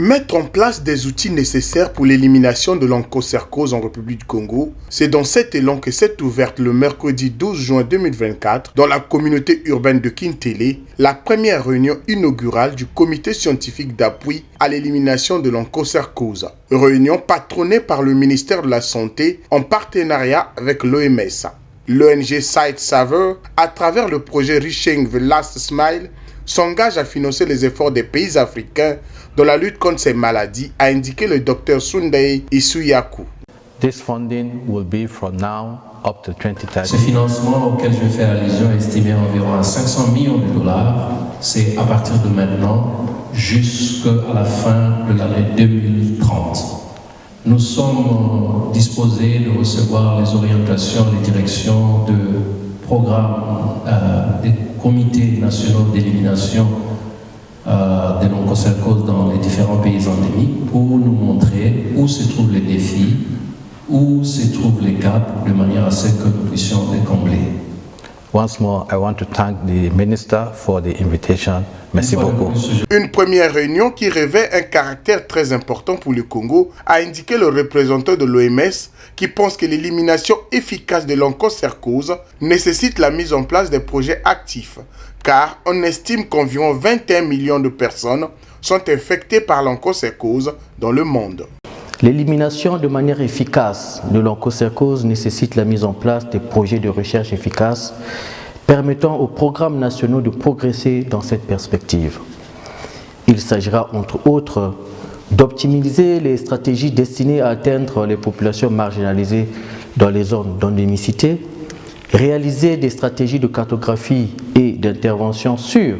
Mettre en place des outils nécessaires pour l'élimination de l'onchocercose en République du Congo, c'est dans cet élan que s'est ouverte le mercredi 12 juin 2024 dans la communauté urbaine de Kintélé, la première réunion inaugurale du comité scientifique d'appui à l'élimination de l'onchocercose. Réunion patronnée par le ministère de la Santé en partenariat avec l'OMS. L'ONG Sight Saver, à travers le projet Reaching the Last Smile, s'engage à financer les efforts des pays africains dans la lutte contre ces maladies, a indiqué le Dr Sunday Isuyaku. This funding will be from now up to 2030. Ce financement auquel je fais allusion est estimé environ à 500 millions de dollars. C'est à partir de maintenant jusqu'à la fin de l'année 2030. Nous sommes disposés de recevoir les orientations, les directions de programmes des comités nationaux d'élimination de l'onchocercose dans les différents pays endémiques pour nous montrer où se trouvent les défis, où se trouvent les gaps, de manière à ce que nous puissions les combler. Once more, I want to thank the Minister for the invitation. Merci beaucoup. Une première réunion qui revêt un caractère très important pour le Congo, a indiqué le représentant de l'OMS qui pense que l'élimination efficace de l'onchocercose nécessite la mise en place des projets actifs, car on estime qu'environ 21 millions de personnes sont infectées par l'onchocercose dans le monde. L'élimination de manière efficace de l'onchocercose nécessite la mise en place des projets de recherche efficaces permettant aux programmes nationaux de progresser dans cette perspective. Il s'agira entre autres d'optimiser les stratégies destinées à atteindre les populations marginalisées dans les zones d'endémicité, réaliser des stratégies de cartographie et d'intervention sûres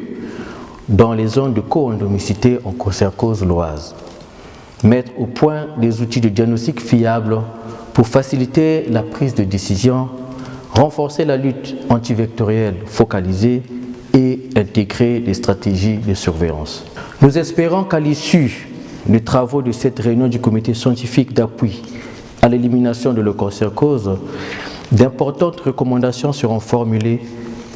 dans les zones de co-endémicité onchocercose loise, mettre au point des outils de diagnostic fiables pour faciliter la prise de décision, renforcer la lutte antivectorielle focalisée et intégrer des stratégies de surveillance. Nous espérons qu'à l'issue des travaux de cette réunion du comité scientifique d'appui à l'élimination de l'onchocercose, d'importantes recommandations seront formulées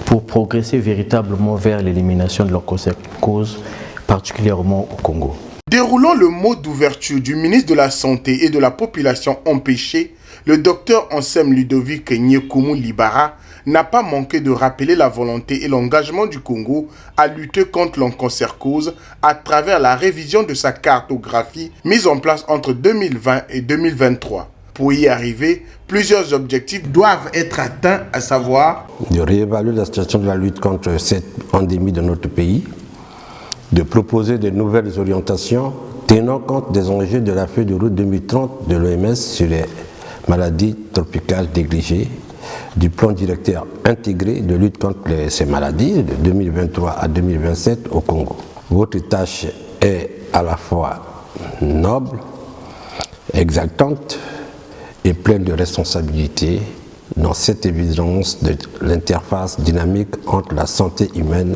pour progresser véritablement vers l'élimination de l'onchocercose, particulièrement au Congo. Déroulant le mot d'ouverture du ministre de la Santé et de la Population empêchée, le docteur Ansem Ludovic Nyekumu Libara n'a pas manqué de rappeler la volonté et l'engagement du Congo à lutter contre l'onchocercose à travers la révision de sa cartographie mise en place entre 2020 et 2023. Pour y arriver, plusieurs objectifs doivent être atteints, à savoir de réévaluer la situation de la lutte contre cette endémie de notre pays, de proposer de nouvelles orientations tenant compte des enjeux de la feuille de route 2030 de l'OMS sur les maladies tropicales négligées, du plan directeur intégré de lutte contre ces maladies de 2023 à 2027 au Congo. Votre tâche est à la fois noble, exaltante et pleine de responsabilités dans cette évidence de l'interface dynamique entre la santé humaine,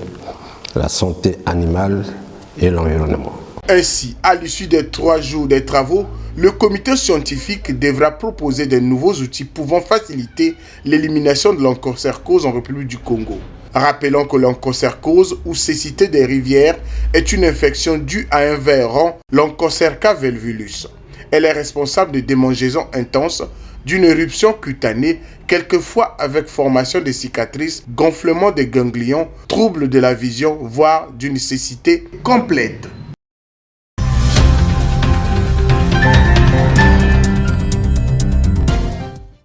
la santé animale et l'environnement. Ainsi, à l'issue des 3 jours des travaux, le comité scientifique devra proposer de nouveaux outils pouvant faciliter l'élimination de l'onchocercose en République du Congo. Rappelons que l'onchocercose ou cécité des rivières est une infection due à un ver rond, l'Onchocerca volvulus. Elle est responsable de démangeaisons intenses, d'une éruption cutanée, quelquefois avec formation de cicatrices, gonflement des ganglions, troubles de la vision, voire d'une cécité complète.